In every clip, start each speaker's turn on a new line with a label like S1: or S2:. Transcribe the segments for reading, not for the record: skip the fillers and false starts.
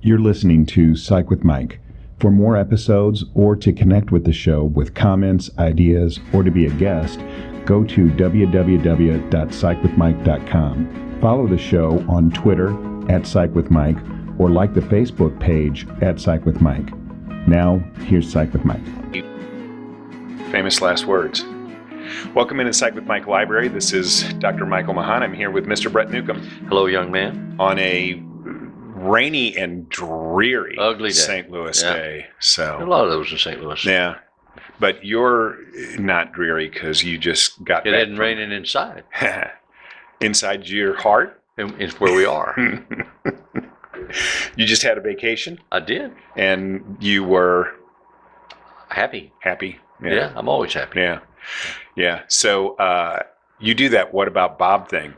S1: You're listening to Psych with Mike. For more episodes or to connect with the show with comments, ideas, or to be a guest, go to www.psychwithmike.com. Follow the show on Twitter @PsychWithMike or like the Facebook page @PsychWithMike. Now, here's Psych with Mike.
S2: Famous last words. Welcome into Psych with Mike Library. This is Dr. Michael Mahan. I'm here with Mr. Brett Newcomb.
S3: Hello, young man.
S2: On a rainy and dreary
S3: ugly day.
S2: St. Louis day. So
S3: a lot of those in St. Louis.
S2: Yeah. But you're not dreary because you just got
S3: It isn't raining inside.
S2: Inside your heart?
S3: It's where we are.
S2: You just had a vacation?
S3: I did.
S2: And you were
S3: happy.
S2: Yeah,
S3: I'm always happy.
S2: Yeah. So you do that what about Bob thing?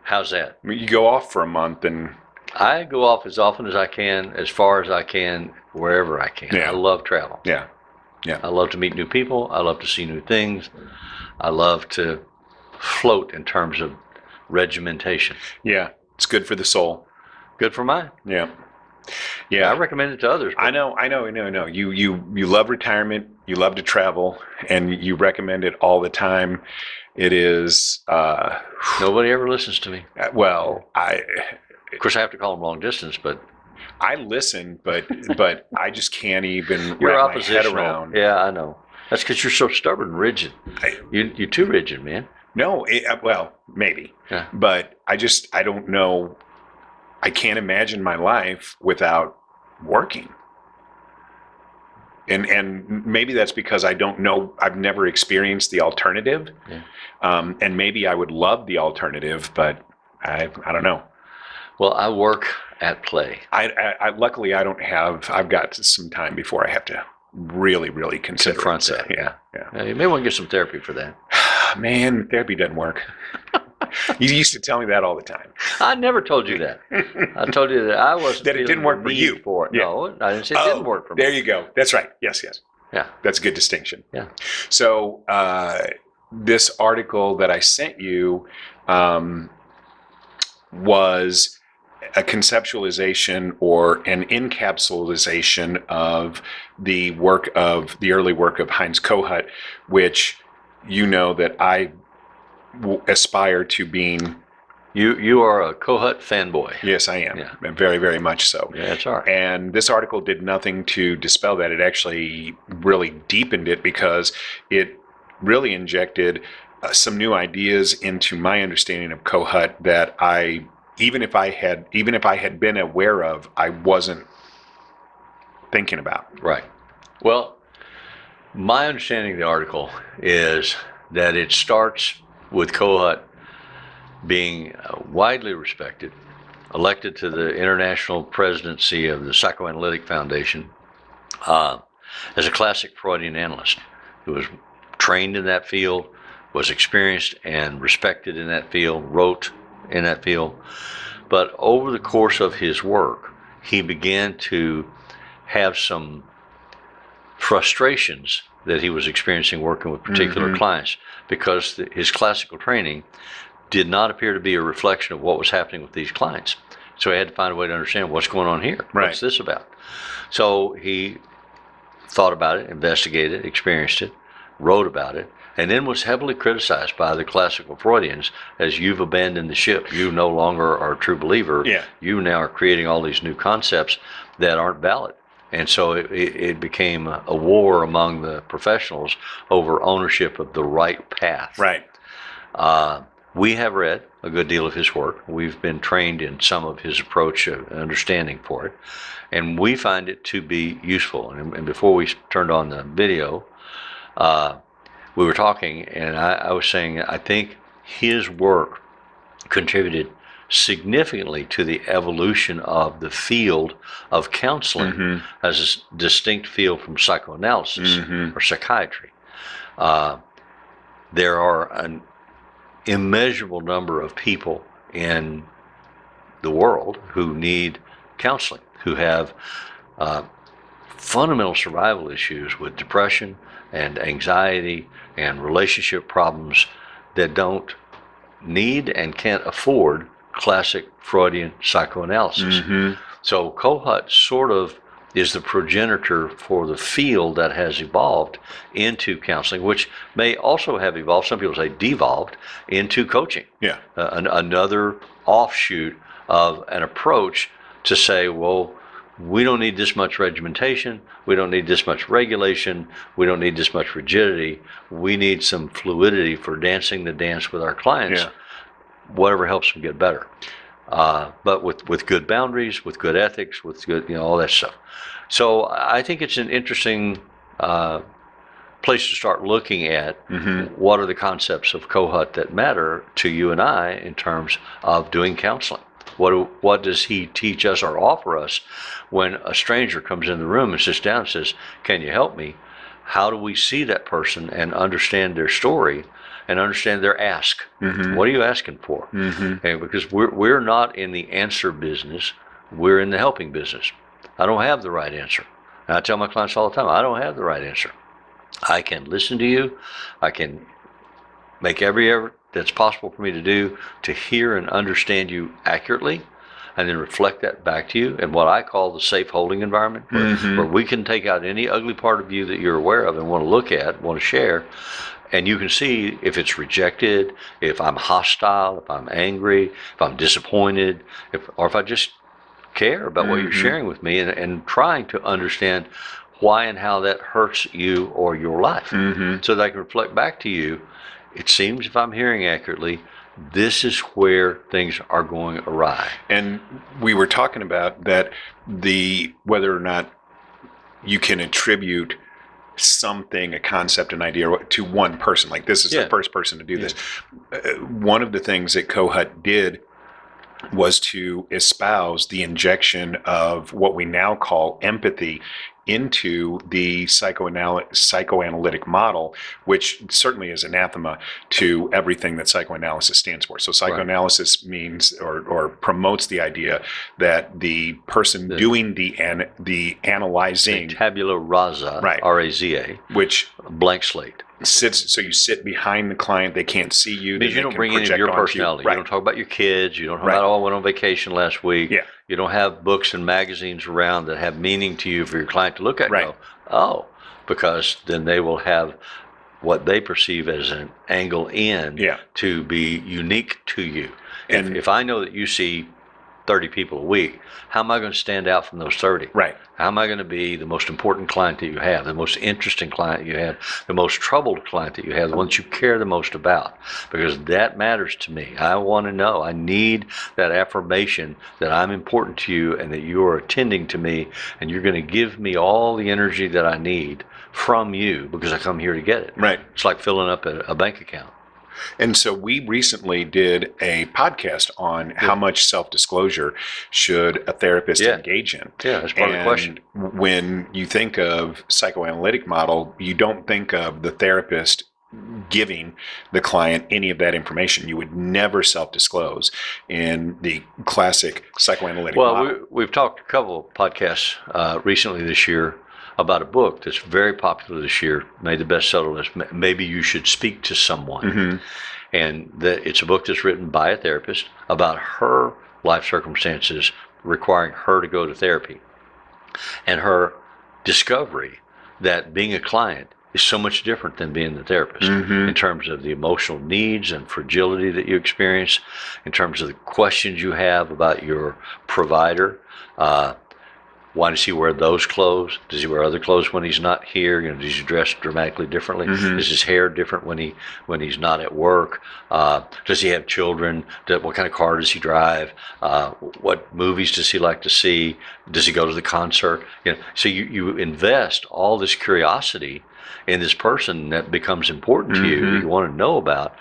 S3: How's that?
S2: I mean, you go off for a month and...
S3: I go off as often as I can, as far as I can, wherever I can.
S2: Yeah.
S3: I love travel.
S2: Yeah.
S3: I love to meet new people. I love to see new things. I love to float in terms of regimentation.
S2: Yeah, it's good for the soul.
S3: Good for mine.
S2: Yeah.
S3: I recommend it to others.
S2: I know. You love retirement. You love to travel, and you recommend it all the time. It is.
S3: Nobody ever listens to me.
S2: Well,
S3: Of course, I have to call them long distance, but
S2: I listen, but I just can't even
S3: you're
S2: wrap my head
S3: oppositional.
S2: around.
S3: Yeah, I know. That's because you're so stubborn and rigid. You're too rigid, man.
S2: No, well, maybe.
S3: Yeah.
S2: But I don't know. I can't imagine my life without working. And maybe that's because I don't know. I've never experienced the alternative.
S3: Yeah.
S2: And maybe I would love the alternative, but I don't know.
S3: Well, I work at play.
S2: I luckily I don't have. I've got some time before I have to really consider
S3: confront that.
S2: Yeah.
S3: You may want to get some therapy for that.
S2: Man, therapy doesn't work. You used to tell me that all the time.
S3: I never told you that. I told you that I wasn't.
S2: That it didn't work for you.
S3: For it.
S2: Yeah.
S3: No, I didn't say it didn't work for me.
S2: There you go. That's right. Yes.
S3: Yeah.
S2: That's a good distinction.
S3: Yeah.
S2: So this article that I sent you was a conceptualization or an encapsulation of the early work of Heinz Kohut, which you know that I aspire to being.
S3: You are a Kohut fanboy.
S2: Yes, I am.
S3: Yeah.
S2: Very, very much so.
S3: Yeah, that's all right.
S2: And this article did nothing to dispel that. It actually really deepened it because it really injected some new ideas into my understanding of Kohut that even if I had been aware of, I wasn't thinking about.
S3: Right. Well, my understanding of the article is that it starts with Kohut being widely respected, elected to the international presidency of the Psychoanalytic Foundation as a classic Freudian analyst who was trained in that field, was experienced and respected in that field, wrote in that field. But over the course of his work, he began to have some frustrations that he was experiencing working with particular clients because his classical training did not appear to be a reflection of what was happening with these clients. So he had to find a way to understand what's going on here.
S2: Right.
S3: What's this about? So he thought about it, investigated it, experienced it, wrote about it, and then was heavily criticized by the classical Freudians as you've abandoned the ship. You no longer are a true believer.
S2: Yeah.
S3: You now are creating all these new concepts that aren't valid. And so it became a war among the professionals over ownership of the right path.
S2: Right.
S3: We have read a good deal of his work. We've been trained in some of his approach and understanding for it. And we find it to be useful. And before we turned on the video, we were talking, and I was saying I think his work contributed significantly to the evolution of the field of counseling as a distinct field from psychoanalysis or psychiatry. There are an immeasurable number of people in the world who need counseling, who have fundamental survival issues with depression and anxiety and relationship problems that don't need and can't afford classic Freudian psychoanalysis. So Kohut sort of is the progenitor for the field that has evolved into counseling, which may also have evolved, some people say devolved, into coaching.
S2: Yeah.
S3: Another offshoot of an approach to say, well, we don't need this much regimentation, we don't need this much regulation, we don't need this much rigidity, we need some fluidity for dancing the dance with our clients,
S2: Yeah.
S3: whatever helps them get better. But with good boundaries, with good ethics, with good, all that stuff. So I think it's an interesting place to start looking at what are the concepts of Kohut that matter to you and I in terms of doing counseling. What does he teach us or offer us when a stranger comes in the room and sits down and says, "Can you help me?" How do we see that person and understand their story and understand their ask? What are you asking for? Okay, because we're not in the answer business, we're in the helping business. I don't have the right answer. And I tell my clients all the time, I don't have the right answer. I can listen to you. I can make every effort that's possible for me to do to hear and understand you accurately, and then reflect that back to you in what I call the safe holding environment, where we can take out any ugly part of you that you're aware of and want to look at, want to share, and you can see if it's rejected, if I'm hostile, if I'm angry, if I'm disappointed, or if I just care about what you're sharing with me, and trying to understand why and how that hurts you or your life, so that I can reflect back to you. It seems, if I'm hearing accurately, this is where things are going awry.
S2: And we were talking about that, whether or not you can attribute something, a concept, an idea to one person. Like, this is the first person to do this. One of the things that Kohut did was to espouse the injection of what we now call empathy into the psychoanalytic model, which certainly is anathema to everything that psychoanalysis stands for. So psychoanalysis means or promotes the idea that the person doing the analyzing,
S3: tabula rasa, R-A-Z-A,
S2: which
S3: blank slate.
S2: So you sit behind the client, they can't see you.
S3: It means you don't bring any of your personality. You don't talk about your kids. You don't talk about, I went on vacation last week.
S2: Yeah.
S3: You don't have books and magazines around that have meaning to you for your client to look at and go, because then they will have what they perceive as an angle in to be unique to you. And if I know that you see 30 people a week, how am I going to stand out from those 30?
S2: Right.
S3: How am I going to be the most important client that you have, the most interesting client you have, the most troubled client that you have, the one that you care the most about? Because that matters to me. I want to know. I need that affirmation that I'm important to you and that you are attending to me, and you're going to give me all the energy that I need from you because I come here to get it.
S2: Right.
S3: It's like filling up a bank account.
S2: And so we recently did a podcast on how much self-disclosure should a therapist engage in.
S3: Yeah, that's part of the question.
S2: When you think of psychoanalytic model, you don't think of the therapist giving the client any of that information. You would never self-disclose in the classic psychoanalytic model.
S3: Well, we've talked a couple of podcasts recently this year about a book that's very popular this year, made the bestseller list. Maybe you should speak to someone. And it's a book that's written by a therapist about her life circumstances requiring her to go to therapy, and her discovery that being a client is so much different than being the therapist in terms of the emotional needs and fragility that you experience, in terms of the questions you have about your provider. Why does he wear those clothes? Does he wear other clothes when he's not here? Does he dress dramatically differently? Is his hair different when he's not at work? Does he have children? What kind of car does he drive? What movies does he like to see? Does he go to the concert? So you invest all this curiosity in this person that becomes important to you, that you want to know about,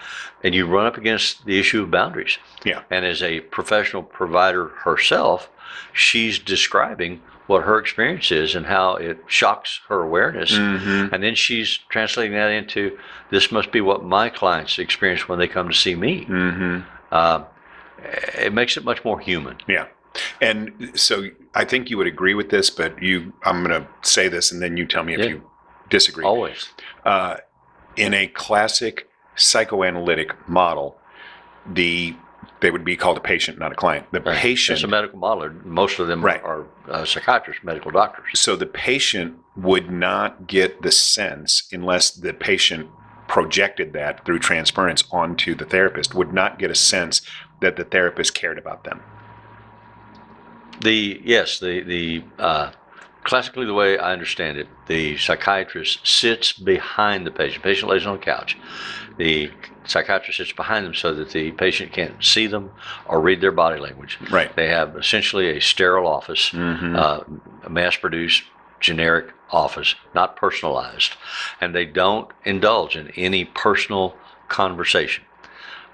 S3: and you run up against the issue of boundaries.
S2: Yeah.
S3: And as a professional provider herself, she's describing what her experience is and how it shocks her awareness. And then she's translating that into, this must be what my clients experience when they come to see me. It makes it much more human.
S2: Yeah. And so I think you would agree with this, but I'm going to say this and then you tell me if you disagree.
S3: Always.
S2: In a classic psychoanalytic model, the they would be called a patient, not a client. The
S3: Right.
S2: patient.
S3: It's a medical model. Most of them
S2: Right.
S3: are psychiatrists, medical doctors.
S2: So the patient would not get the sense, unless the patient projected that through transference onto the therapist, would not get a sense that the therapist cared about them.
S3: Classically, the way I understand it, the psychiatrist sits behind the patient. The patient lays on the couch. The psychiatrist sits behind them so that the patient can't see them or read their body language.
S2: Right.
S3: They have essentially a sterile office, a mass-produced, generic office, not personalized, and they don't indulge in any personal conversation.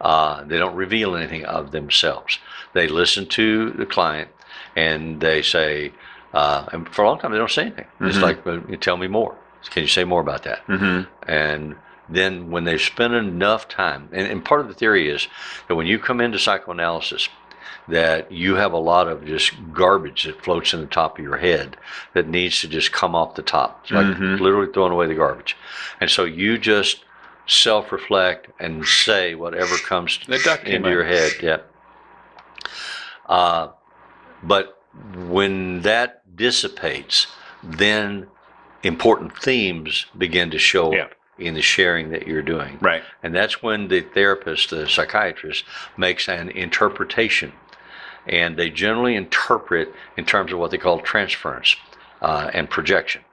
S3: They don't reveal anything of themselves. They listen to the client, and they say, and for a long time they don't say anything. It's like, tell me more. Can you say more about that? And then when they've spent enough time, and part of the theory is that when you come into psychoanalysis, that you have a lot of just garbage that floats in the top of your head that needs to just come off the top. It's like literally throwing away the garbage. And so you just self-reflect and say whatever comes into your head. Yeah. But when that dissipates, then important themes begin to show up in the sharing that you're doing.
S2: Right.
S3: And that's when the therapist, the psychiatrist, makes an interpretation. And they generally interpret in terms of what they call transference and projection.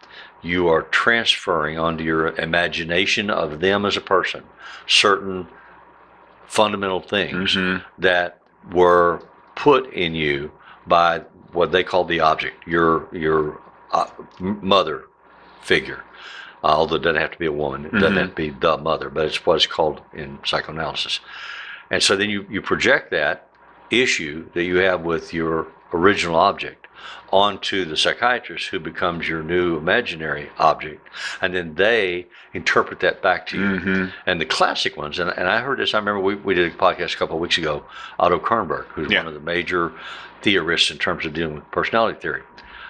S3: You are transferring onto your imagination of them as a person certain fundamental things that were put in you by what they call the object, your mother figure. Although it doesn't have to be a woman, it doesn't have to be the mother, but it's what it's called in psychoanalysis. And so then you project that issue that you have with your original object onto the psychiatrist, who becomes your new imaginary object, and then they interpret that back to you. And the classic ones, and I heard this, I remember we did a podcast a couple of weeks ago, Otto Kernberg, who's one of the major theorists in terms of dealing with personality theory.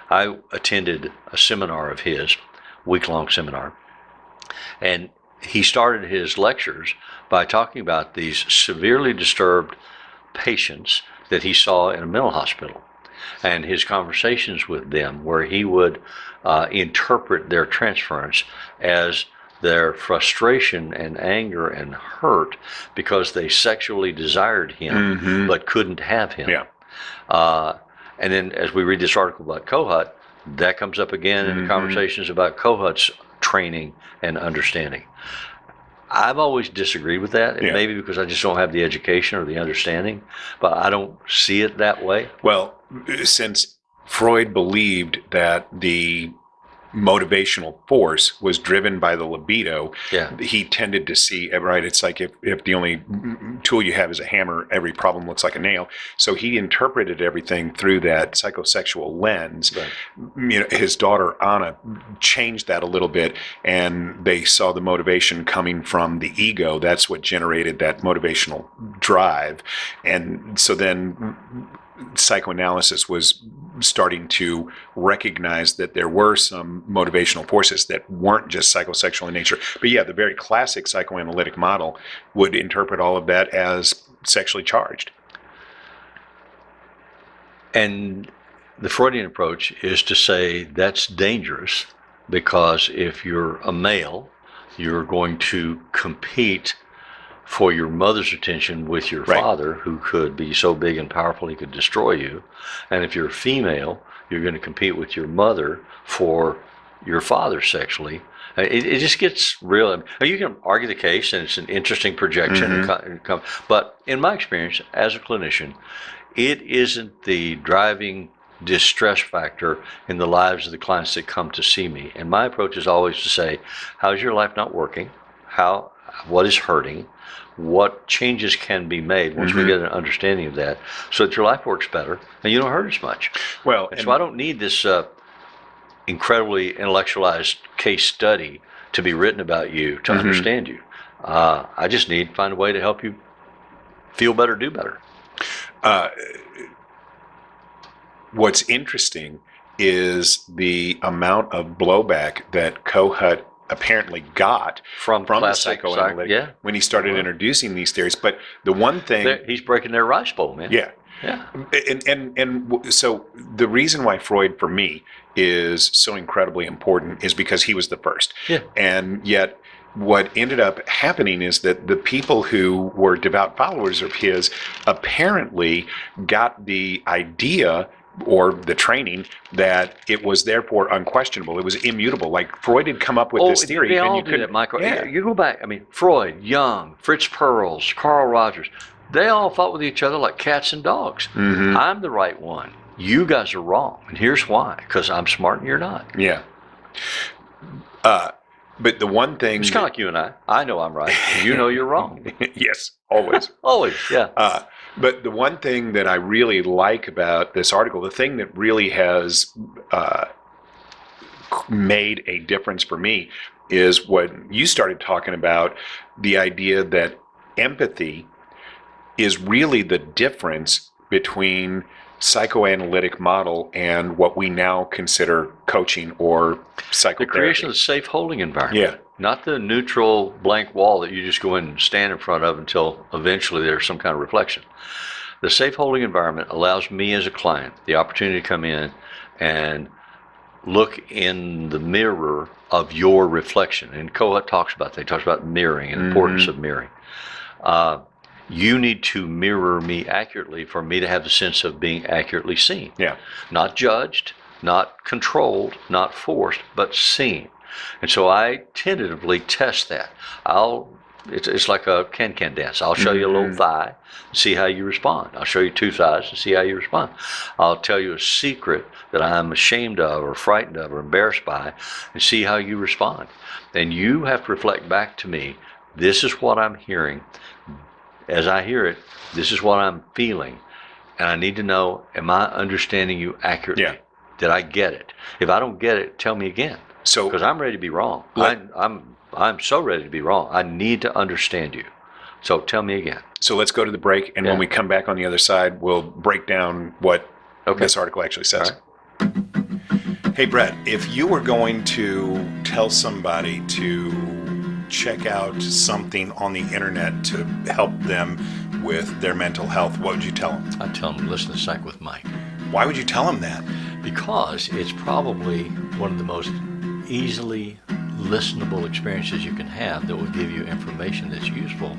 S3: I attended a seminar of his, week-long seminar, and he started his lectures by talking about these severely disturbed patients that he saw in a mental hospital, and his conversations with them, where he would interpret their transference as their frustration and anger and hurt because they sexually desired him but couldn't have him. And then as we read this article about Kohut, that comes up again in the conversations about Kohut's training and understanding. I've always disagreed with that, and maybe because I just don't have the education or the understanding, but I don't see it that way.
S2: Well, since Freud believed that the motivational force was driven by the libido, he tended to see, right, it's like if the only tool you have is a hammer, every problem looks like a nail. So he interpreted everything through that psychosexual lens. You know, his daughter Anna changed that a little bit, and they saw the motivation coming from the ego. That's what generated that motivational drive. And so then psychoanalysis was starting to recognize that there were some motivational forces that weren't just psychosexual in nature. But yeah, the very classic psychoanalytic model would interpret all of that as sexually charged.
S3: And the Freudian approach is to say that's dangerous, because if you're a male, you're going to compete for your mother's attention with your father, who could be so big and powerful he could destroy you. And if you're a female, you're going to compete with your mother for your father sexually. It just gets real. You can argue the case, and it's an interesting projection. But in my experience as a clinician, it isn't the driving distress factor in the lives of the clients that come to see me. And my approach is always to say, how's your life not working? What is hurting? What changes can be made once we get an understanding of that, so that your life works better and you don't hurt as much.
S2: Well,
S3: and so I don't need this incredibly intellectualized case study to be written about you to understand you. I just need to find a way to help you feel better, do better.
S2: What's interesting is the amount of blowback that Kohut apparently got
S3: from
S2: the
S3: classic
S2: psychoanalytic
S3: yeah.
S2: when he started introducing these theories. But the one thing,
S3: He's breaking their rice bowl, man.
S2: yeah,
S3: Yeah.
S2: and so the reason why Freud for me is so incredibly important is because he was the first.
S3: Yeah.
S2: And yet what ended up happening is that the people who were devout followers of his apparently got the idea or the training that it was therefore unquestionable. It was immutable. Like Freud had come up with this theory.
S3: They
S2: and
S3: all
S2: you
S3: do that, Michael.
S2: Yeah.
S3: You go back, I mean, Freud, Jung, Fritz Perls, Carl Rogers, they all fought with each other like cats and dogs.
S2: Mm-hmm.
S3: I'm the right one. You guys are wrong. And here's why. Because I'm smart and you're not.
S2: Yeah. But the one thing...
S3: It's kind of like you and I. I know I'm right. You know you're wrong.
S2: Yes, always.
S3: Always, yeah.
S2: But the one thing that I really like about this article, the thing that really has made a difference for me is what you started talking about, the idea that empathy is really the difference between psychoanalytic model and what we now consider coaching or psychotherapy.
S3: The creation of the safe holding environment.
S2: Yeah.
S3: Not the neutral blank wall that you just go in and stand in front of until eventually there's some kind of reflection. The safe holding environment allows me as a client the opportunity to come in and look in the mirror of your reflection. And Kohut talks about that. He talks about mirroring and the importance of mirroring. You need to mirror me accurately for me to have the sense of being accurately seen.
S2: Yeah.
S3: Not judged, not controlled, not forced, but seen. And so I tentatively test that. It's like a can-can dance. I'll show you a little thigh and see how you respond. I'll show you two thighs and see how you respond. I'll tell you a secret that I'm ashamed of or frightened of or embarrassed by and see how you respond. And you have to reflect back to me, this is what I'm hearing. As I hear it, this is what I'm feeling. And I need to know, am I understanding you accurately?
S2: Yeah.
S3: Did I get it? If I don't get it, tell me again.
S2: So,
S3: because I'm ready to be wrong. I'm so ready to be wrong. I need to understand you. So tell me again.
S2: So let's go to the break, and when we come back on the other side, we'll break down what this article actually says.
S3: Right.
S2: Hey, Brett, if you were going to tell somebody to check out something on the internet to help them with their mental health, what would you tell them?
S3: I tell them, listen to Psych with Mike.
S2: Why would you tell them that?
S3: Because it's probably one of the most easily listenable experiences you can have that will give you information that's useful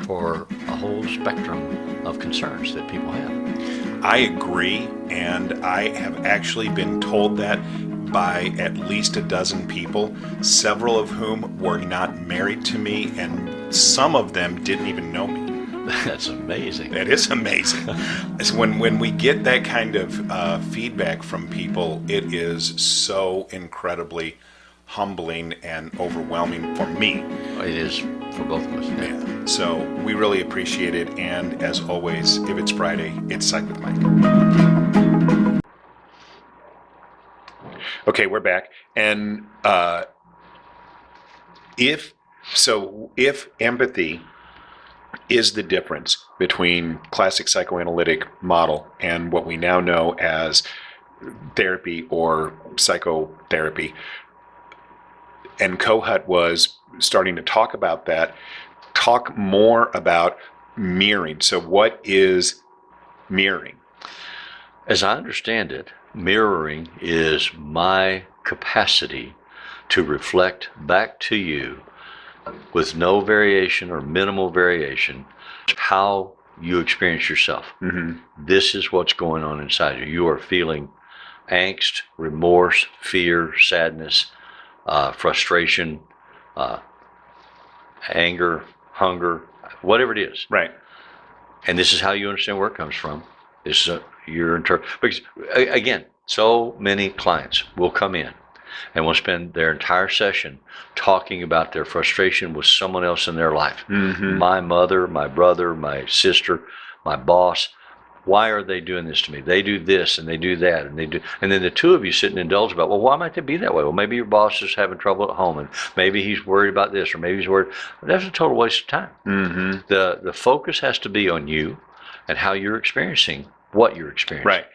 S3: for a whole spectrum of concerns that people have.
S2: I agree, and I have actually been told that by at least a dozen people, several of whom were not married to me, and some of them didn't even know me.
S3: That's amazing.
S2: That is amazing. When we get that kind of feedback from people, it is so incredibly humbling and overwhelming for me.
S3: It is for both of us.
S2: Yeah. So we really appreciate it, and as always, if it's Friday, it's Psych with Mike. Okay, we're back, and if empathy is the difference between classic psychoanalytic model and what we now know as therapy or psychotherapy, and Kohut was starting to talk about that, talk more about mirroring. So what is mirroring?
S3: As I understand it, mirroring is my capacity to reflect back to you with no variation or minimal variation how you experience yourself.
S2: Mm-hmm.
S3: This is what's going on inside you. You are feeling angst, remorse, fear, sadness, frustration, anger, hunger, whatever it is.
S2: Right.
S3: And this is how you understand where it comes from. This is because again, so many clients will come in and will spend their entire session talking about their frustration with someone else in their life.
S2: Mm-hmm.
S3: My mother, my brother, my sister, my boss. Why are they doing this to me? They do this and they do that and they do. And then the two of you sit and indulge about, well, why might they be that way? Well, maybe your boss is having trouble at home and maybe he's worried about this or maybe he's worried. That's a total waste of time.
S2: Mm-hmm.
S3: The focus has to be on you and how you're experiencing what you're experiencing.
S2: Right.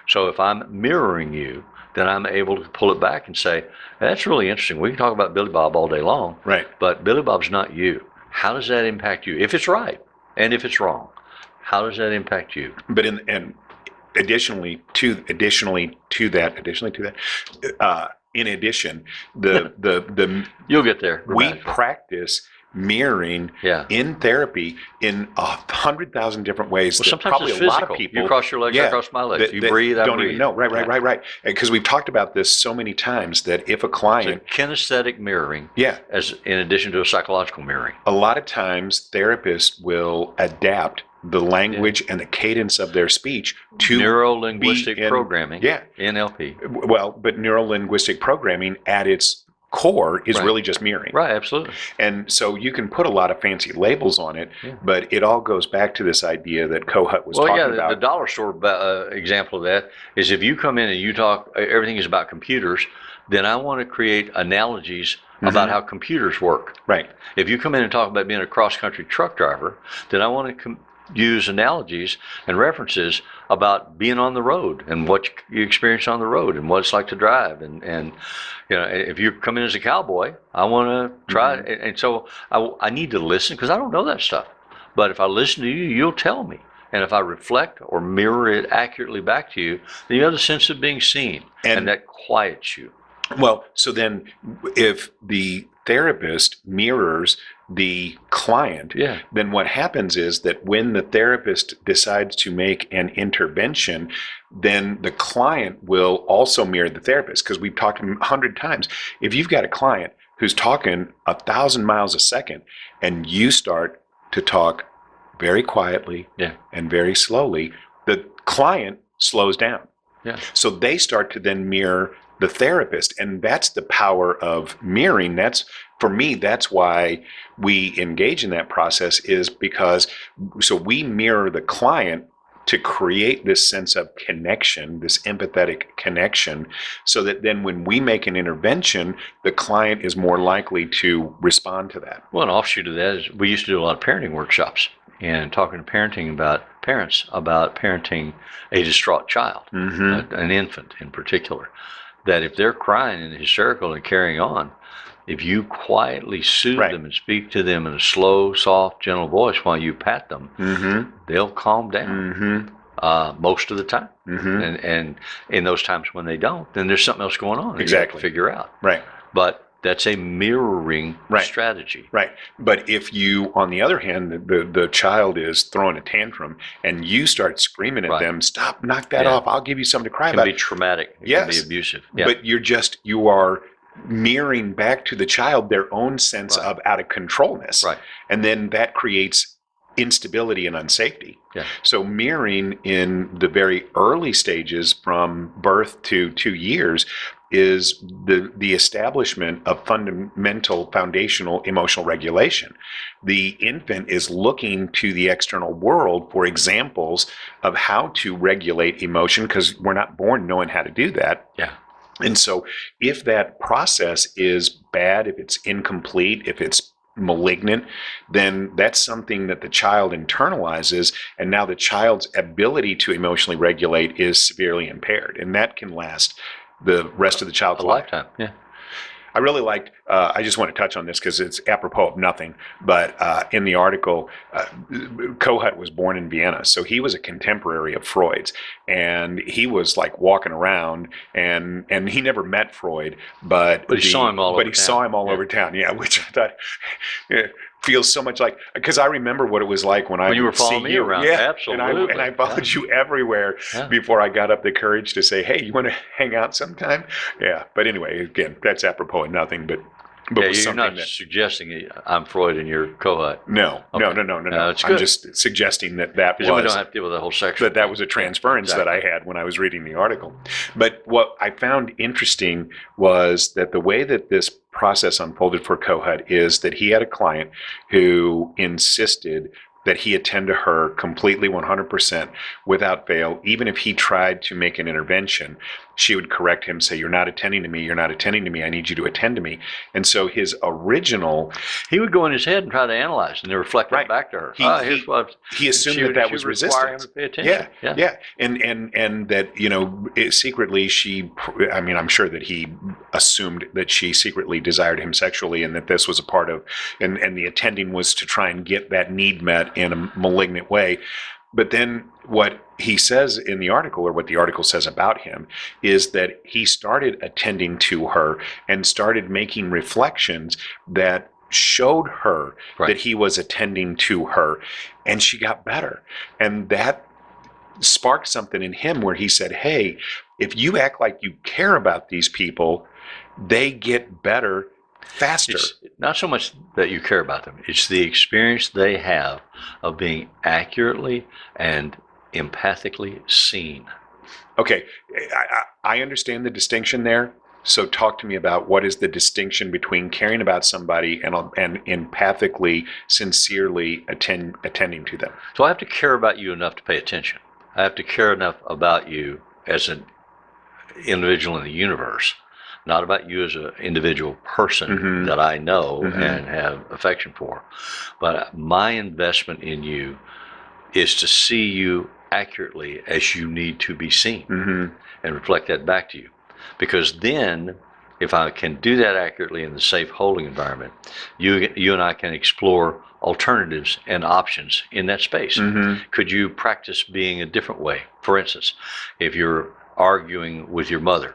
S3: So if I'm mirroring you, then I'm able to pull it back and say, that's really interesting. We can talk about Billy Bob all day long,
S2: Right.
S3: but Billy Bob's not you. How does that impact you? If it's right and if it's wrong, how does that impact you?
S2: But additionally to that, in addition, the
S3: You'll get there.
S2: we
S3: Dramatically.
S2: practice mirroring
S3: Yeah.
S2: in therapy in 100,000 different ways.
S3: Well,
S2: that
S3: sometimes
S2: probably
S3: it's
S2: a lot
S3: physical.
S2: of people.
S3: You cross your legs, I cross my legs. You breathe, I
S2: don't
S3: breathe.
S2: even know. Right. Because we've talked about this so many times that if a client,
S3: It's a kinesthetic mirroring,
S2: yeah,
S3: as in addition to a psychological mirroring.
S2: a lot of times therapists will adapt the language and the cadence of their speech to
S3: Neuro-linguistic
S2: be in-
S3: programming,
S2: Yeah.
S3: NLP.
S2: Well, but neuro-linguistic programming at its core is
S3: Right.
S2: really just mirroring.
S3: Right, absolutely.
S2: And so you can put a lot of fancy labels on it,
S3: Yeah.
S2: but it all goes back to this idea that Kohut was
S3: Well,
S2: talking
S3: yeah, the
S2: about.
S3: dollar store example of that is if you come in and you talk, everything is about computers, then I want to create analogies about how computers work.
S2: Right.
S3: If you come in and talk about being a cross-country truck driver, then I want to use analogies and references about being on the road and what you experience on the road and what it's like to drive. And you know, if you come in as a cowboy, I want to try. And so I need to listen because I don't know that stuff. But if I listen to you, you'll tell me. And if I reflect or mirror it accurately back to you, then you have the sense of being seen, and that quiets you.
S2: Well, so then if the therapist mirrors the client,
S3: Yeah.
S2: then what happens is that when the therapist decides to make an intervention, then the client will also mirror the therapist. Because we've talked 100 times. If you've got a client who's talking 1,000 miles a second and you start to talk very quietly and very slowly, the client slows down.
S3: Yeah.
S2: So they start to then mirror the therapist, and that's the power of mirroring. That's, for me, that's why we engage in that process, is because so we mirror the client to create this sense of connection, this empathetic connection, so that then when we make an intervention, the client is more likely to respond to that.
S3: Well, an offshoot of that is we used to do a lot of parenting workshops and talking to parents about parenting a distraught child, an infant in particular, that if they're crying and hysterical and carrying on, if you quietly soothe them and speak to them in a slow, soft, gentle voice while you pat them, they'll calm down most of the time. And in those times when they don't, then there's something else going on. You have to figure out.
S2: Right.
S3: But that's a mirroring strategy.
S2: Right. But if you, on the other hand, the child is throwing a tantrum and you start screaming at them, stop, knock that off, I'll give you something to cry about.
S3: It can be traumatic. It can be abusive. Yeah.
S2: But you are mirroring back to the child their own sense of out of controlness.
S3: Right.
S2: And then that creates instability and unsafety.
S3: Yeah.
S2: So mirroring in the very early stages from birth to 2 years is the establishment of fundamental foundational emotional regulation. The infant is looking to the external world for examples of how to regulate emotion, because we're not born knowing how to do that.
S3: Yeah.
S2: And so if that process is bad, if it's incomplete, if it's malignant, then that's something that the child internalizes, and now the child's ability to emotionally regulate is severely impaired, and that can last the rest of the child's life.
S3: Lifetime. Yeah.
S2: I really liked, I just want to touch on this because it's apropos of nothing, but in the article, Kohut was born in Vienna, so he was a contemporary of Freud's, and he was like walking around, and he never met Freud, but
S3: he saw him all over town.
S2: Saw him all over town, which I thought feels so much like, because I remember what it was like when
S3: you were following me around. Absolutely.
S2: And I followed you everywhere before I got up the courage to say, hey, you want to hang out sometime? Yeah. But anyway, again, that's apropos of nothing, but
S3: you're not suggesting I'm Freud and you're Kohut.
S2: No.
S3: It's good.
S2: I'm just suggesting that
S3: we don't have to deal with the whole section.
S2: That was a transference that I had when I was reading the article. But what I found interesting was that the way that this process unfolded for Kohut is that he had a client who insisted that he attend to her completely 100% without fail. Even if he tried to make an intervention, she would correct him, say, "You're not attending to me. You're not attending to me. I need you to attend to me." And so his original...
S3: He would go in his head and try to analyze and then reflect that back to her.
S2: He assumed that was resistance.
S3: Him to pay attention.
S2: Yeah. And that, secretly I'm sure that he assumed that she secretly desired him sexually and that this was a part of, and the attending was to try and get that need met in a malignant way. But then what he says in the article, or what the article says about him, is that he started attending to her and started making reflections that showed her that he was attending to her, and she got better. And that sparked something in him where he said, hey, if you act like you care about these people, they get better faster.
S3: It's not so much that you care about them. It's the experience they have of being accurately and empathically seen.
S2: Okay, I understand the distinction there. So talk to me about what is the distinction between caring about somebody and empathically, sincerely attending to them.
S3: So I have to care about you enough to pay attention. I have to care enough about you as an individual in the universe, not about you as an individual person that I know and have affection for. But my investment in you is to see you accurately as you need to be seen and reflect that back to you. Because then, if I can do that accurately in the safe holding environment, you and I can explore alternatives and options in that space. Could you practice being a different way? For instance, if you're arguing with your mother,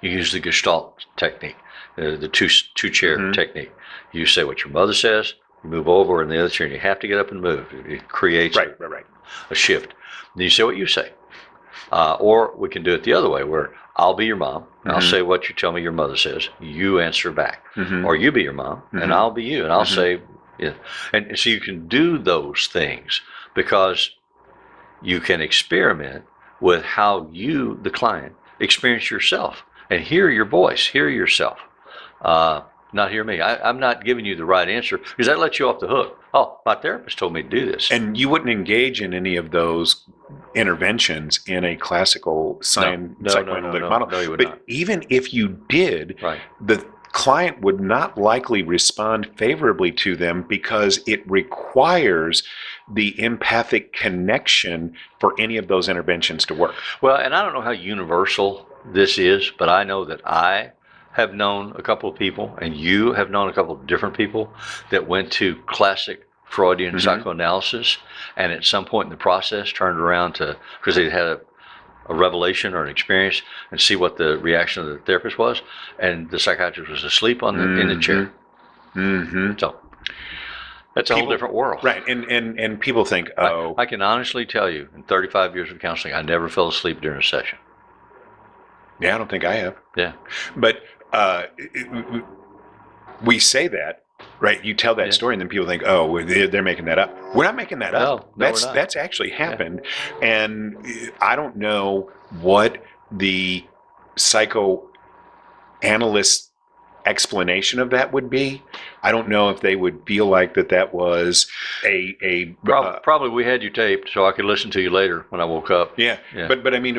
S3: you use the Gestalt technique, the two-chair technique. You say what your mother says, you move over in the other chair, and you have to get up and move. It creates a shift. Then you say what you say. Or we can do it the other way, where I'll be your mom, and I'll say what you tell me your mother says, you answer back. Or you be your mom, and I'll be you, and I'll say, and so you can do those things because you can experiment with how you, the client, experience yourself and hear your voice, hear yourself, not hear me. I'm not giving you the right answer because that lets you off the hook. Oh, my therapist told me to do this.
S2: And you wouldn't engage in any of those interventions in a classical psychoanalytic model.
S3: No, you would
S2: but
S3: not.
S2: Even if you did, the client would not likely respond favorably to them because it requires the empathic connection for any of those interventions to work.
S3: Well, and I don't know how universal this is, but I know that I have known a couple of people, and you have known a couple of different people that went to classic Freudian psychoanalysis, and at some point in the process turned around to, because they had a revelation or an experience, and see what the reaction of the therapist was, and the psychiatrist was asleep in the chair. So that's a whole different world.
S2: Right, and people think,
S3: I can honestly tell you, in 35 years of counseling, I never fell asleep during a session.
S2: Yeah, I don't think I have.
S3: Yeah.
S2: But we say that, right? You tell that story, and then people think, oh, they're making that up. We're not making that up.
S3: No, we're not.
S2: That's actually happened. And I don't know what the psychoanalyst explanation of that would be. I don't know if they would feel like that was
S3: probably we had you taped so I could listen to you later when I woke up.
S2: Yeah. But I mean,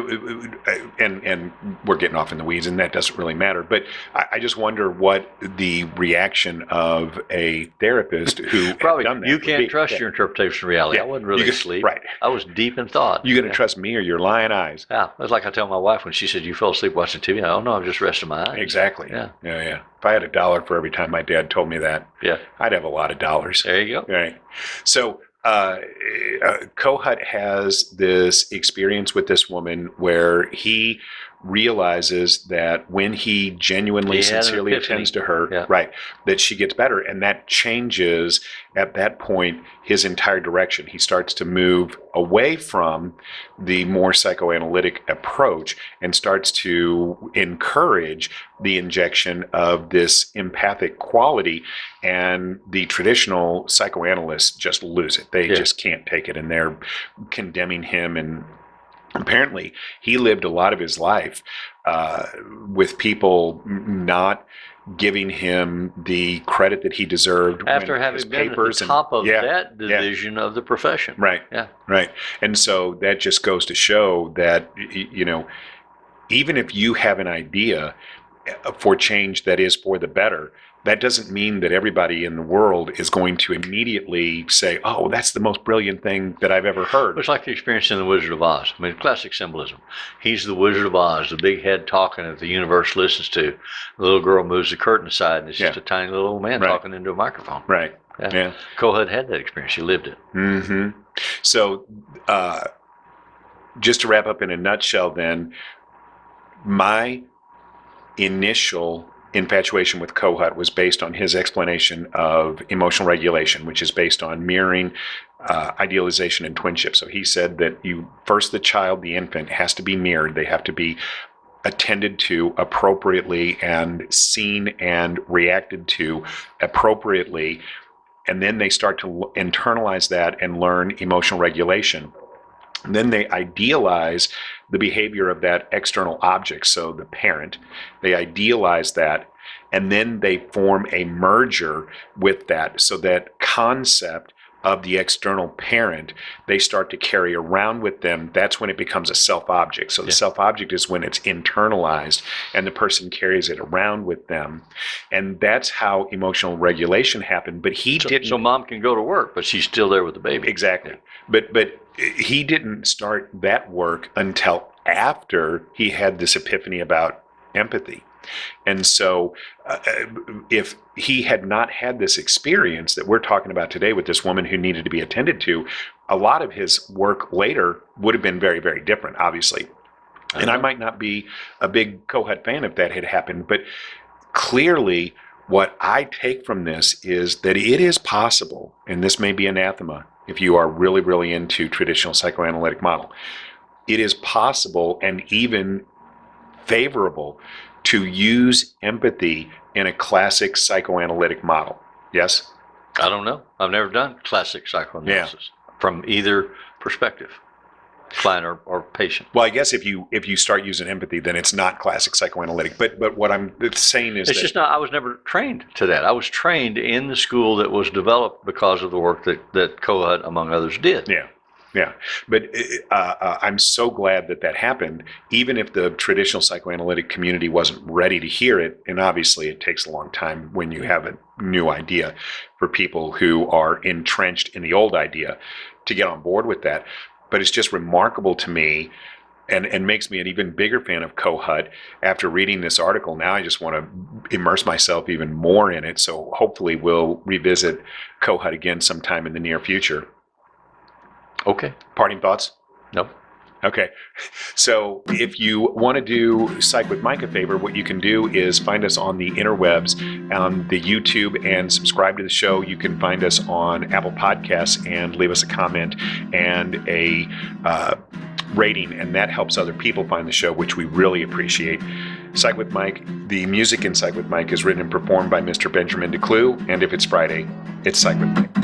S2: and we're getting off in the weeds, and that doesn't really matter. But I just wonder what the reaction of a therapist who
S3: probably
S2: had done that
S3: you can't trust your interpretation of reality. I wasn't really asleep.
S2: Right.
S3: I was deep in thought.
S2: You going to trust me or your lying eyes?
S3: Yeah. That's like I tell my wife when she said, "You fell asleep watching TV." I don't know. I'm just resting my eyes.
S2: Exactly.
S3: Yeah.
S2: If I had $1 for every time my dad told me that, I'd have a lot of dollars.
S3: There you go.
S2: Right. So Kohut has this experience with this woman where he realizes that when he genuinely, sincerely attends to her, that she gets better. And that changes, at that point, his entire direction. He starts to move away from the more psychoanalytic approach and starts to encourage the injection of this empathic quality. And the traditional psychoanalysts just lose it. They just can't take it, and they're condemning him. And apparently he lived a lot of his life with people not giving him the credit that he deserved.
S3: After
S2: when
S3: having
S2: his
S3: been at the
S2: papers
S3: top of
S2: yeah,
S3: that division of the profession.
S2: Right.
S3: Yeah.
S2: Right. And so that just goes to show that, even if you have an idea for change that is for the better, that doesn't mean that everybody in the world is going to immediately say, oh, that's the most brilliant thing that I've ever heard.
S3: It's like the experience in The Wizard of Oz. I mean, classic symbolism. He's the Wizard of Oz, the big head talking that the universe listens to. The little girl moves the curtain aside, and it's just a tiny little old man talking into a microphone.
S2: Right. Yeah.
S3: Kohut had that experience. He lived it.
S2: Mm-hmm. So just to wrap up in a nutshell then, my initial infatuation with Kohut was based on his explanation of emotional regulation, which is based on mirroring, idealization, and twinship. So he said that the child, the infant, has to be mirrored. They have to be attended to appropriately and seen and reacted to appropriately. And then they start to internalize that and learn emotional regulation. And then they idealize the behavior of that external object, so the parent. They idealize that, and then they form a merger with that. So that concept of the external parent, they start to carry around with them. That's when it becomes a self-object. So the self-object is when it's internalized and the person carries it around with them. And that's how emotional regulation happened. But he didn't.
S3: So mom can go to work, but she's still there with the baby.
S2: Exactly. But he didn't start that work until after he had this epiphany about empathy. And so if he had not had this experience that we're talking about today with this woman who needed to be attended to, a lot of his work later would have been very, very different, obviously. And I might not be a big Kohut fan if that had happened, but clearly what I take from this is that it is possible, and this may be anathema if you are really, really into traditional psychoanalytic model, it is possible and even favorable to use empathy in a classic psychoanalytic model. Yes?
S3: I don't know. I've never done classic psychoanalysis from either perspective, client or patient.
S2: Well, I guess if you start using empathy, then it's not classic psychoanalytic. But what I'm saying is
S3: it's just not. I was never trained to that. I was trained in the school that was developed because of the work that Kohut, among others, did.
S2: Yeah. Yeah, but I'm so glad that happened, even if the traditional psychoanalytic community wasn't ready to hear it. And obviously it takes a long time when you have a new idea for people who are entrenched in the old idea to get on board with that. But it's just remarkable to me and makes me an even bigger fan of Kohut after reading this article. Now I just want to immerse myself even more in it. So hopefully we'll revisit Kohut again sometime in the near future.
S3: Okay.
S2: Parting thoughts?
S3: No.
S2: Okay. So if you want to do Psych with Mike a favor, what you can do is find us on the interwebs, on the YouTube, and subscribe to the show. You can find us on Apple Podcasts and leave us a comment and a rating, and that helps other people find the show, which we really appreciate. Psych with Mike, the music in Psych with Mike is written and performed by Mr. Benjamin DeClue, and if it's Friday, it's Psych with Mike.